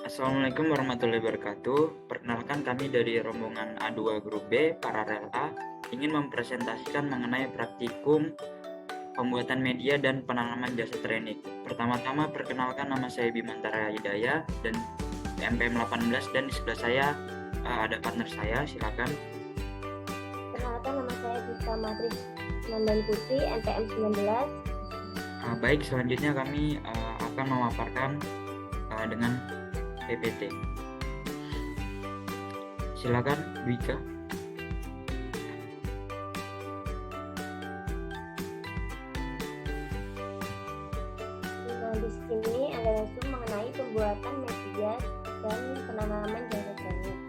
Assalamualaikum warahmatullahi wabarakatuh. Perkenalkan, kami dari rombongan A2 Grup B, Paralel A, ingin mempresentasikan mengenai praktikum pembuatan media dan penanaman jasa training. Pertama-tama, perkenalkan, nama saya Bimantara Hidayah dan MPM 18, dan di sebelah saya ada partner saya, silakan. Perkenalkan, nama saya Dita Matris Nandan Putri, NPM 19. Baik, selanjutnya kami akan memaparkan dengan PPT. Silakan, Dwika. Di sini ada langsung mengenai pembuatan media dan penanaman jasa training.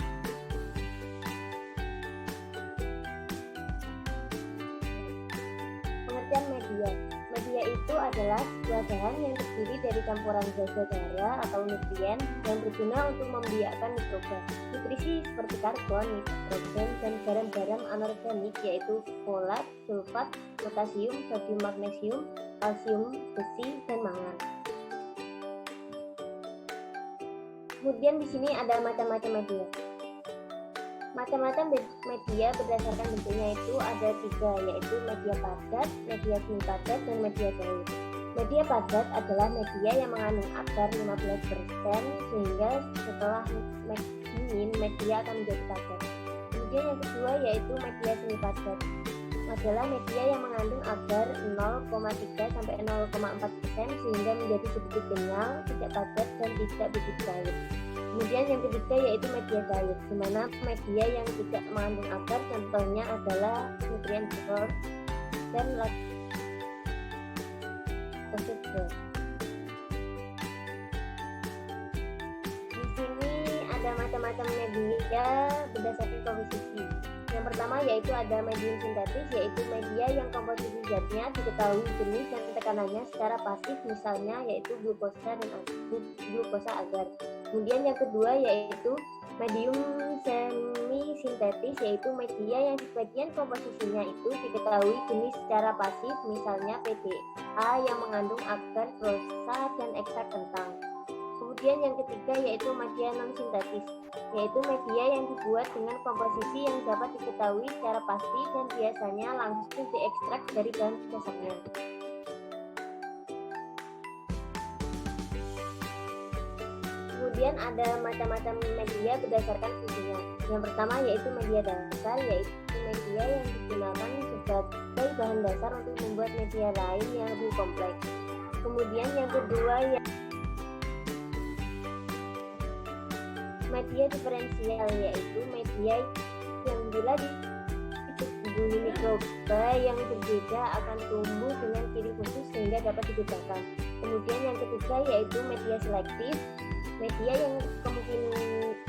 Pengertian media. Media itu adalah sebuah bahan yang terdiri dari campuran zat darah atau nutrien yang berguna untuk membiakkan mikroba. Nutrisi seperti karbon, nitrogen, dan garam-garam anorganik yaitu folat, sulfat, potasium, sodium, magnesium, kalsium, besi, dan mangan. Kemudian di sini ada macam-macam media. Macam-macam media berdasarkan bentuknya itu ada 3, yaitu media padat, media semi padat, dan media cair. Media padat adalah media yang mengandung agar 15%, sehingga setelah dingin media akan menjadi padat. Kemudian yang kedua yaitu media semi padat, adalah media yang mengandung agar 0,3 sampai 0,4%, sehingga menjadi sedikit kenyal, tidak padat, dan tidak begitu cair. Kemudian yang ketiga yaitu media cair, di mana media yang tidak mengandung agar contohnya adalah nutrien sulfur dan laktose. Di sini ada macam-macam media berdasarkan komposisi. Yang pertama yaitu ada medium sintetis, yaitu media yang komposisi zatnya diketahui jenis dan tekanannya secara pasif, misalnya yaitu glukosa dan glukosa agar. Kemudian yang kedua yaitu medium semi sintetis, yaitu media yang sebagian komposisinya itu diketahui jenis secara pasif, misalnya PDA yang mengandung agar, prosa, dan ekstrak kentang. Kemudian yang ketiga yaitu media non sintetis, yaitu media yang dibuat dengan komposisi yang dapat diketahui secara pasti dan biasanya langsung diekstrak dari bahan dasarnya. Kemudian ada macam-macam media berdasarkan fungsinya. Yang pertama yaitu media dasar, yaitu media yang digunakan sebagai bahan dasar untuk membuat media lain yang lebih kompleks. Kemudian yang kedua media diferensial, yaitu media yang bila ditumbuhi mikroba yang berbeda akan tumbuh dengan ciri khusus sehingga dapat digunakan. Kemudian yang ketiga yaitu media selektif, media yang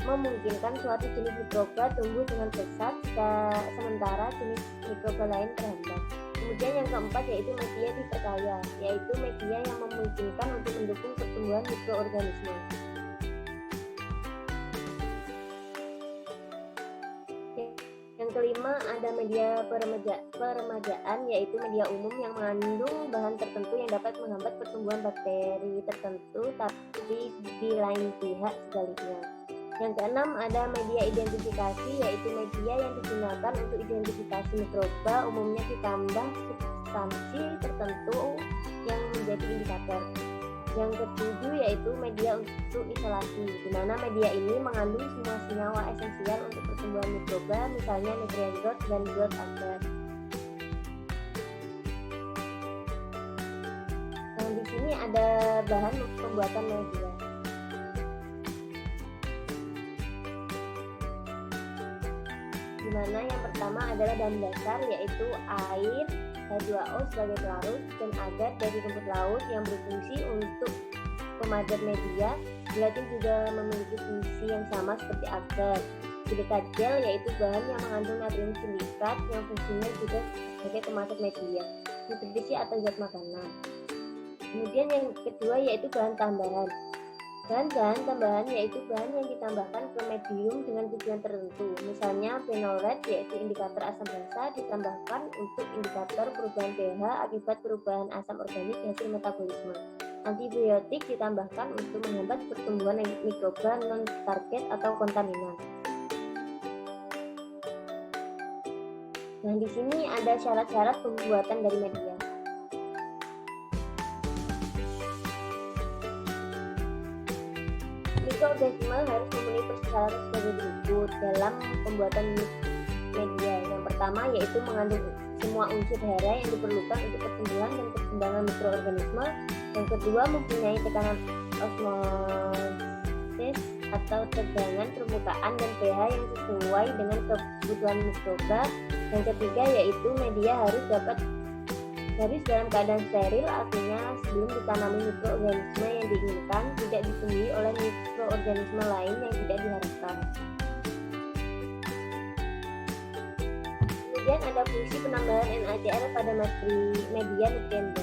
memungkinkan suatu jenis mikroba tumbuh dengan pesat sementara jenis mikroba lain terhambat. Kemudian yang keempat yaitu media diperkaya, yaitu media yang memungkinkan untuk mendukung pertumbuhan mikroorganisme. Yang kelima ada media peremajaan, yaitu media umum yang mengandung bahan tertentu yang dapat menghambat pertumbuhan bakteri tertentu tapi di lain pihak sebaliknya. Yang keenam ada media identifikasi, yaitu media yang digunakan untuk identifikasi mikroba, umumnya ditambah substansi tertentu yang menjadi indikator. Yang ketujuh yaitu media untuk isolasi, di mana media ini mengandung semua senyawa esensial untuk pertumbuhan mikroba, misalnya nutrien growth dan growth factor. Nah, di sini ada bahan pembuatan media. Di mana yang pertama adalah bahan dasar, yaitu air, H2O sebagai pelarut, dan agar dari rumput laut yang berfungsi untuk pemadat media. Gelatin juga memiliki fungsi yang sama seperti agar. Silikat gel yaitu bahan yang mengandung natrium silikat yang fungsinya juga sebagai pemadat media, nutrisi atau zat makanan. Kemudian yang kedua yaitu bahan tambahan. Bahan-bahan tambahan yaitu bahan yang ditambahkan ke medium dengan tujuan tertentu. Misalnya phenolate yaitu indikator asam basa ditambahkan untuk indikator perubahan pH akibat perubahan asam organik hasil metabolisme. Antibiotik ditambahkan untuk menghambat pertumbuhan mikroba non-target atau kontaminan. Nah, di sini ada syarat-syarat pembuatan dari media. Mikroorganisme harus memenuhi persyaratan sebagai berikut dalam pembuatan media. Yang pertama yaitu mengandung semua unsur hara yang diperlukan untuk pertumbuhan dan perkembangan mikroorganisme. Yang kedua, mempunyai tekanan osmosis atau tegangan permukaan dan pH yang sesuai dengan kebutuhan mikroba. Yang ketiga yaitu media harus dalam keadaan steril, artinya sebelum ditanami mikroorganisme yang diinginkan tidak ditumbuhi oleh mikroorganisme lain yang tidak diharapkan. Kemudian ada fungsi penambahan NaCl pada media nutrient.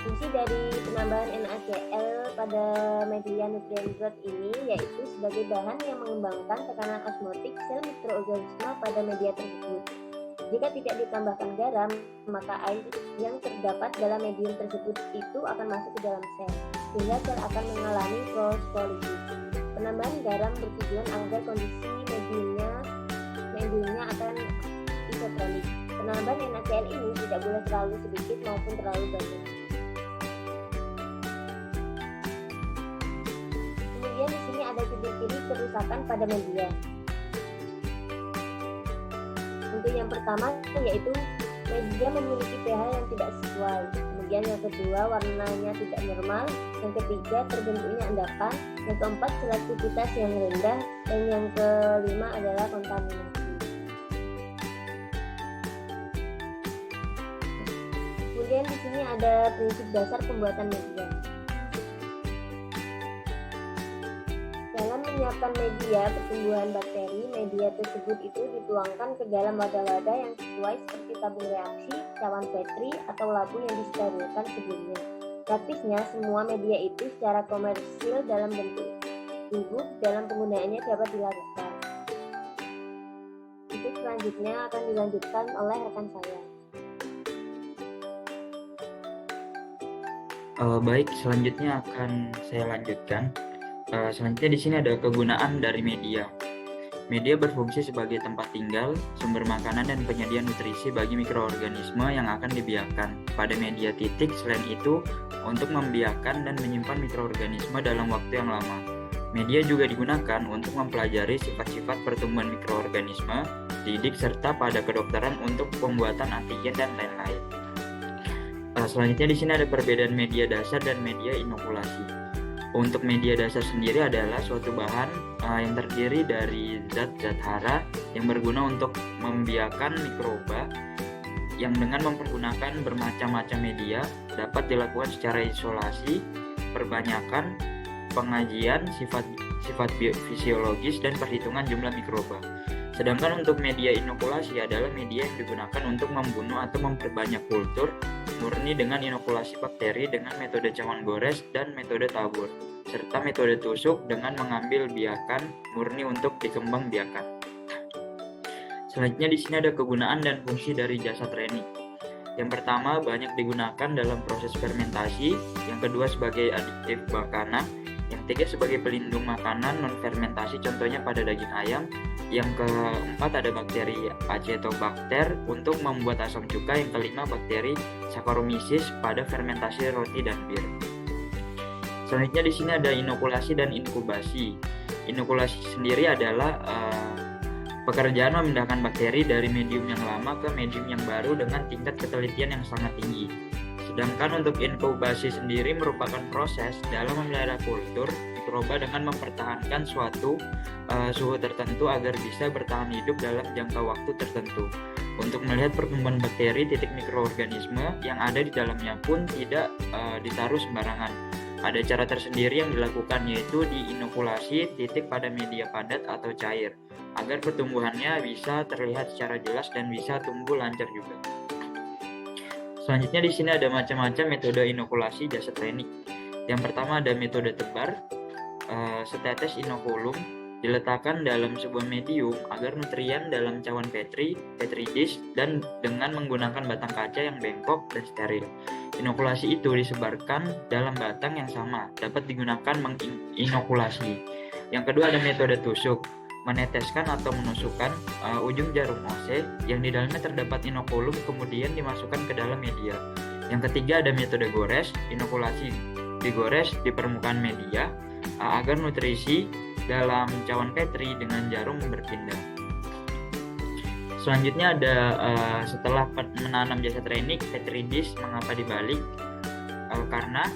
Fungsi dari penambahan NaCl pada media nutrient ini yaitu sebagai bahan yang mengembangkan tekanan osmotik sel mikroorganisme pada media tersebut. Jika tidak ditambahkan garam, maka air yang terdapat dalam medium tersebut itu akan masuk ke dalam sel, sehingga sel akan mengalami fosfolisis. Penambahan garam bertujuan agar kondisi mediumnya akan isotronik. Penambahan NaCl ini tidak boleh terlalu sedikit maupun terlalu banyak. Kemudian di sini ada ciri-ciri kerusakan pada media. Untuk yang pertama yaitu media memiliki pH yang tidak sesuai. Kemudian yang kedua, warnanya tidak normal. Yang ketiga, terbentuknya endapan. Yang keempat, selektivitas yang rendah. Dan yang kelima adalah kontaminasi. Kemudian di sini ada prinsip dasar pembuatan media. Dalam menyiapkan media pertumbuhan bakteri, media tersebut itu dituangkan ke dalam wadah-wadah yang sesuai seperti tabung reaksi, cawan Petri, atau labu yang disterilkan sebelumnya. Praktisnya, semua media itu secara komersil dalam bentuk bubuk dalam penggunaannya dapat dilakukan. Itu selanjutnya akan dilanjutkan oleh rekan saya. Baik, selanjutnya akan saya lanjutkan. Selanjutnya di sini ada kegunaan dari media. Media berfungsi sebagai tempat tinggal, sumber makanan, dan penyedia nutrisi bagi mikroorganisme yang akan dibiarkan pada media titik. Selain itu, untuk membiarkan dan menyimpan mikroorganisme dalam waktu yang lama. Media juga digunakan untuk mempelajari sifat-sifat pertumbuhan mikroorganisme, didik, serta pada kedokteran untuk pembuatan antigen dan lain-lain. Selanjutnya di sini ada perbedaan media dasar dan media inokulasi. Untuk media dasar sendiri adalah suatu bahan yang terdiri dari zat-zat hara yang berguna untuk membiarkan mikroba yang dengan mempergunakan bermacam-macam media dapat dilakukan secara isolasi, perbanyakan, pengajian sifat fisiologis, dan perhitungan jumlah mikroba. Sedangkan untuk media inokulasi adalah media yang digunakan untuk membunuh atau memperbanyak kultur murni dengan inokulasi bakteri dengan metode cawan gores dan metode tabur, serta metode tusuk dengan mengambil biakan murni untuk dikembang biakan. Selanjutnya di sini ada kegunaan dan fungsi dari jasa training. Yang pertama, banyak digunakan dalam proses fermentasi. Yang kedua, sebagai adiktif makanan. Yang ketiga, sebagai pelindung makanan non-fermentasi, contohnya pada daging ayam. Yang keempat, ada bakteri Acetobacter untuk membuat asam cuka. Yang kelima, bakteri Saccharomyces pada fermentasi roti dan bir. Selanjutnya di sini ada inokulasi dan inkubasi. Inokulasi sendiri adalah pekerjaan memindahkan bakteri dari medium yang lama ke medium yang baru dengan tingkat ketelitian yang sangat tinggi. Sedangkan untuk inkubasi sendiri merupakan proses dalam memelihara kultur mikroba dengan mempertahankan suatu suhu tertentu agar bisa bertahan hidup dalam jangka waktu tertentu. Untuk melihat perkembangan bakteri, titik mikroorganisme yang ada di dalamnya pun tidak ditaruh sembarangan. Ada cara tersendiri yang dilakukan, yaitu diinokulasi titik pada media padat atau cair, agar pertumbuhannya bisa terlihat secara jelas dan bisa tumbuh lancar juga. Selanjutnya di sini ada macam-macam metode inokulasi jasa training. Yang pertama ada metode tebar, setetes inokulum. diletakkan dalam sebuah medium agar nutrien dalam cawan Petri dish, dan dengan menggunakan batang kaca yang bengkok dan steril. Inokulasi itu disebarkan dalam batang yang sama, dapat digunakan menginokulasi. Yang kedua ada metode tusuk, meneteskan atau menusukkan ujung jarum OC yang di dalamnya terdapat inokulum kemudian dimasukkan ke dalam media. Yang ketiga ada metode gores, inokulasi digores di permukaan media agar nutrisi dalam cawan Petri dengan jarum berpindah. Selanjutnya ada setelah menanam jasa training, Petri dish mengapa dibalik? Karena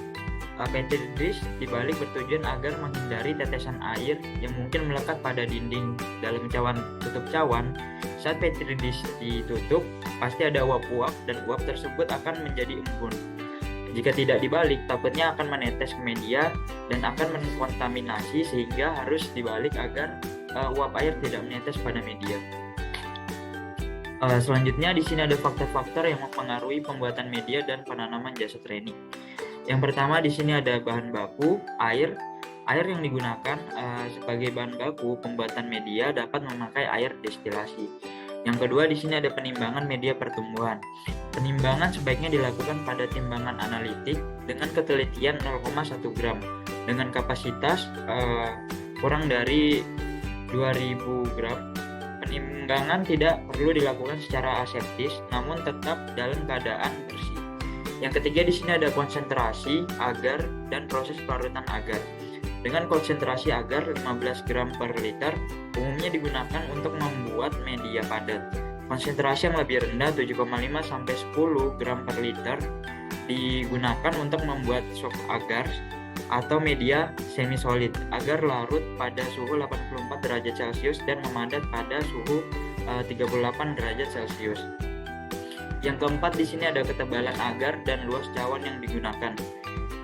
Petri dish dibalik bertujuan agar menghindari tetesan air yang mungkin melekat pada dinding dalam cawan tutup cawan. Saat Petri dish ditutup, pasti ada uap-uap dan uap tersebut akan menjadi embun. Jika tidak dibalik, takutnya akan menetes ke media dan akan menkontaminasi, sehingga harus dibalik agar uap air tidak menetes pada media. Selanjutnya di sini ada faktor-faktor yang mempengaruhi pembuatan media dan penanaman jasa training. Yang pertama di sini ada bahan baku, air. Air yang digunakan sebagai bahan baku pembuatan media dapat memakai air destilasi. Yang kedua di sini ada penimbangan media pertumbuhan. Penimbangan sebaiknya dilakukan pada timbangan analitik dengan ketelitian 0,1 gram dengan kapasitas kurang dari 2000 gram. Penimbangan tidak perlu dilakukan secara aseptis, namun tetap dalam keadaan bersih. Yang ketiga di sini ada konsentrasi agar dan proses pelarutan agar. Dengan konsentrasi agar 15 gram per liter umumnya digunakan untuk membuat media padat. Konsentrasi yang lebih rendah 7,5 sampai 10 gram per liter digunakan untuk membuat soft agar atau media semi solid agar larut pada suhu 84 derajat Celcius dan memadat pada suhu 38 derajat Celcius. Yang keempat di sini ada ketebalan agar dan luas cawan yang digunakan.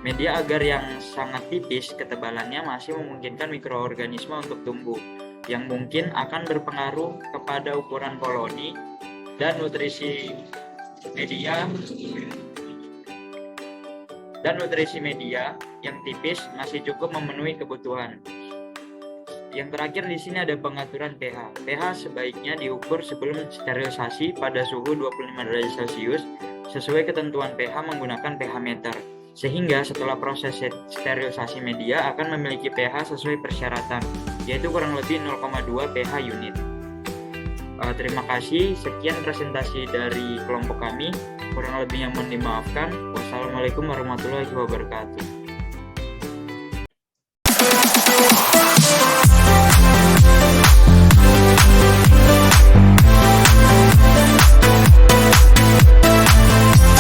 Media agar yang sangat tipis ketebalannya masih memungkinkan mikroorganisme untuk tumbuh, yang mungkin akan berpengaruh kepada ukuran koloni dan nutrisi media yang tipis masih cukup memenuhi kebutuhan. Yang terakhir di sini ada pengaturan pH. pH sebaiknya diukur sebelum sterilisasi pada suhu 25 derajat Celcius sesuai ketentuan pH menggunakan pH meter. Sehingga setelah proses sterilisasi media akan memiliki pH sesuai persyaratan, yaitu kurang lebih 0,2 pH unit. Terima kasih, sekian presentasi dari kelompok kami. Kurang lebihnya mohon dimaafkan. Wassalamualaikum warahmatullahi wabarakatuh.